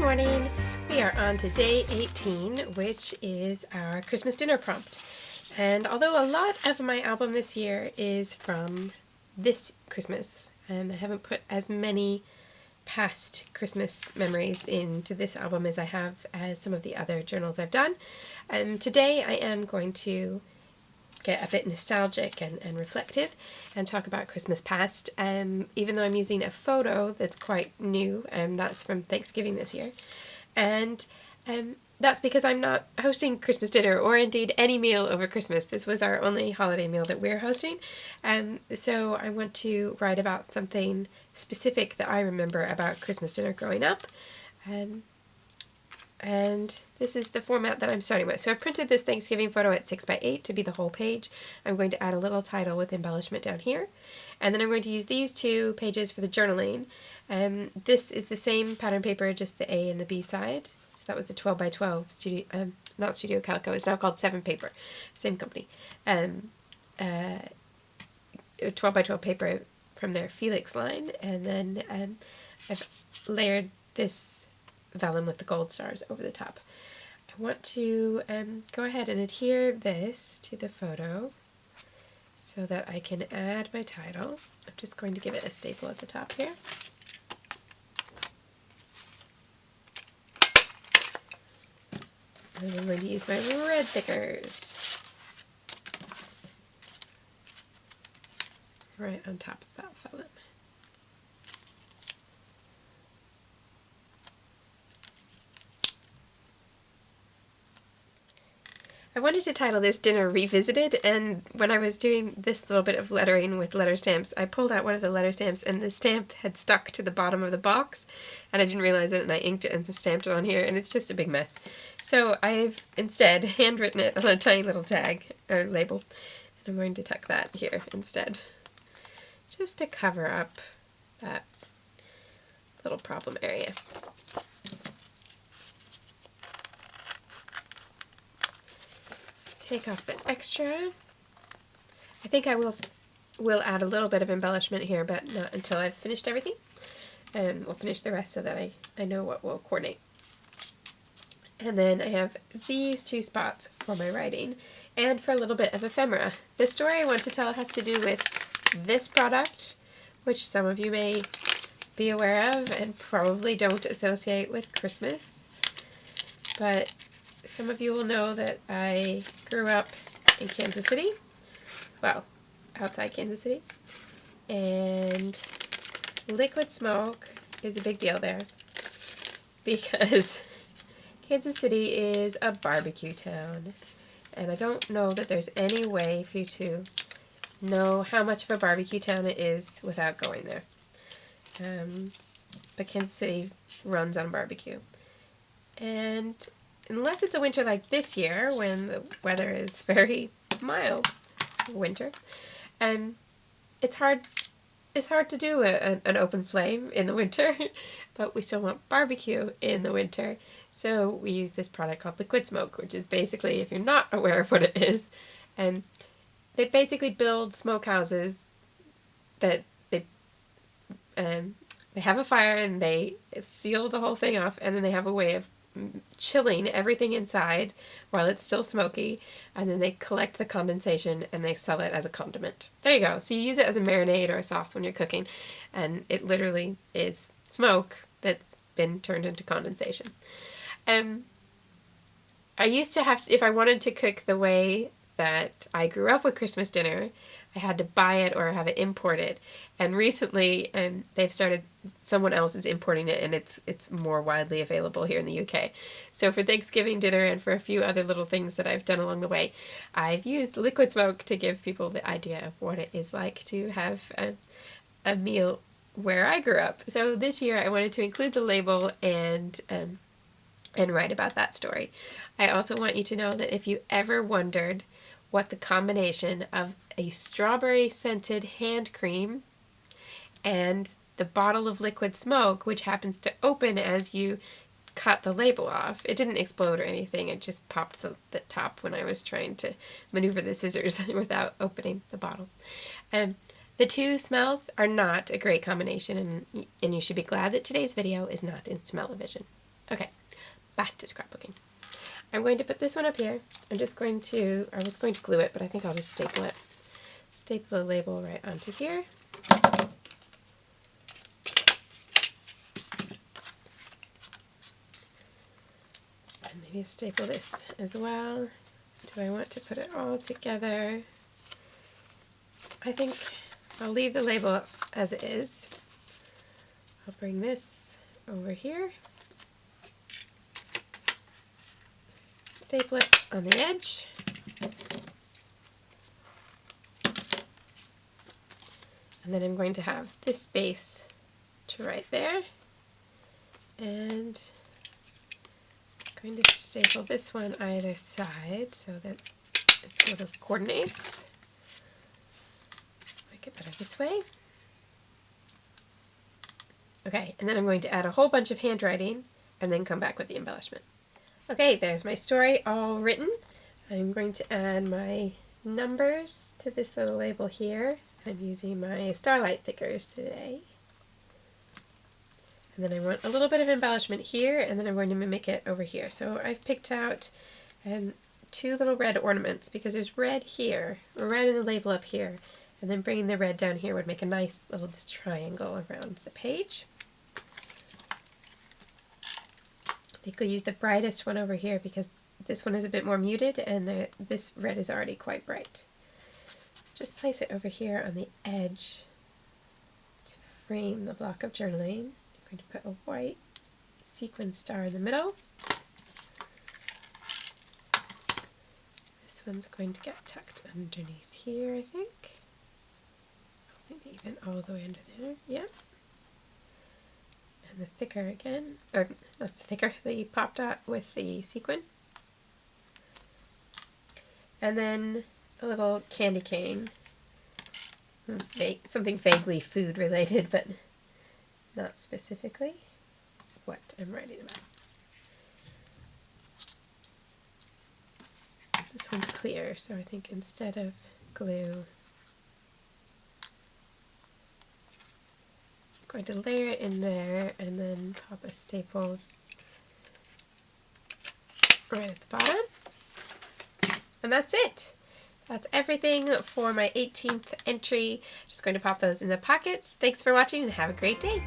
morning. We are on to day 18, which is our Christmas dinner prompt. And although a lot of my album this year is from this Christmas, I haven't put as many past Christmas memories into this album as I have as some of the other journals I've done. Today I am going to get a bit nostalgic and reflective and talk about Christmas past, even though I'm using a photo that's quite new, that's from Thanksgiving this year. And that's because I'm not hosting Christmas dinner or indeed any meal over Christmas. This was our only holiday meal that we're hosting. So I want to write about something specific that I remember about Christmas dinner growing up. And this is the format that I'm starting with. So I printed this Thanksgiving photo at 6x8 to be the whole page. I'm going to add a little title with embellishment down here. And then I'm going to use these two pages for the journaling. This is the same pattern paper, just the A and the B side. So that was a 12x12 studio, not Studio Calico, it's now called 7 Paper, same company. 12x12 paper from their Felix line. And then I've layered this vellum with the gold stars over the top. I want to go ahead and adhere this to the photo so that I can add my title. I'm just going to give it a staple at the top here. And then I'm going to use my red thickers right on top of that vellum. I wanted to title this Dinner Revisited, and when I was doing this little bit of lettering with letter stamps, I pulled out one of the letter stamps and the stamp had stuck to the bottom of the box, and I didn't realize it, and I inked it and stamped it on here, and it's just a big mess. So I've instead handwritten it on a tiny little tag, or label, and I'm going to tuck that here instead, just to cover up that little problem area. Take off the extra. I think I will add a little bit of embellishment here, but not until I've finished everything. And we'll finish the rest so that I know what will coordinate. And then I have these two spots for my writing and for a little bit of ephemera. The story I want to tell has to do with this product, which some of you may be aware of and probably don't associate with Christmas. But some of you will know that I grew up in Kansas City, well, outside Kansas City, and liquid smoke is a big deal there because Kansas City is a barbecue town, and I don't know that there's any way for you to know how much of a barbecue town it is without going there. But Kansas City runs on barbecue. And unless it's a winter like this year, when the weather is very mild winter, it's hard to do an open flame in the winter, but we still want barbecue in the winter, so we use this product called liquid smoke, which is basically, if you're not aware of what it is, they basically build smokehouses that they have a fire and they seal the whole thing off, and then they have a way of chilling everything inside while it's still smoky, and then they collect the condensation and they sell it as a condiment. There you go. So you use it as a marinade or a sauce when you're cooking, and it literally is smoke that's been turned into condensation. I used to have to, if I wanted to cook the way that I grew up with Christmas dinner, I had to buy it or have it imported. And recently, they've started, someone else is importing it, and it's more widely available here in the UK. So for Thanksgiving dinner and for a few other little things that I've done along the way, I've used liquid smoke to give people the idea of what it is like to have a meal where I grew up. So this year I wanted to include the label and write about that story. I also want you to know that if you ever wondered what the combination of a strawberry scented hand cream and the bottle of liquid smoke, which happens to open as you cut the label off. It didn't explode or anything, it just popped the top when I was trying to maneuver the scissors without opening the bottle. The two smells are not a great combination, and you should be glad that today's video is not in Smellovision. Okay, back to scrapbooking. I'm going to put this one up here. I was going to glue it, but I think I'll just staple it. Staple the label right onto here. And maybe staple this as well. Do I want to put it all together? I think I'll leave the label as it is. I'll bring this over here. Staple it on the edge. And then I'm going to have this space to right there. And I'm going to staple this one either side so that it sort of coordinates. Make it better this way. Okay, and then I'm going to add a whole bunch of handwriting and then come back with the embellishment. Okay, there's my story all written. I'm going to add my numbers to this little label here. I'm using my Starlight thickers today. And then I want a little bit of embellishment here, and then I'm going to mimic it over here. So I've picked out two little red ornaments because there's red here, red in the label up here, and then bringing the red down here would make a nice little just triangle around the page. I think I'll use the brightest one over here because this one is a bit more muted and this red is already quite bright. Just place it over here on the edge to frame the block of journaling. I'm going to put a white sequin star in the middle. This one's going to get tucked underneath here, I think. Maybe even all the way under there. Yeah. And the thicker again, or not the thicker, the pop dot with the sequin. And then a little candy cane. Something vaguely food related, but not specifically what I'm writing about. This one's clear, so I think instead of glue, I'm going to layer it in there and then pop a staple right at the bottom. And that's it. That's everything for my 18th entry. Just going to pop those in the pockets. Thanks for watching and have a great day.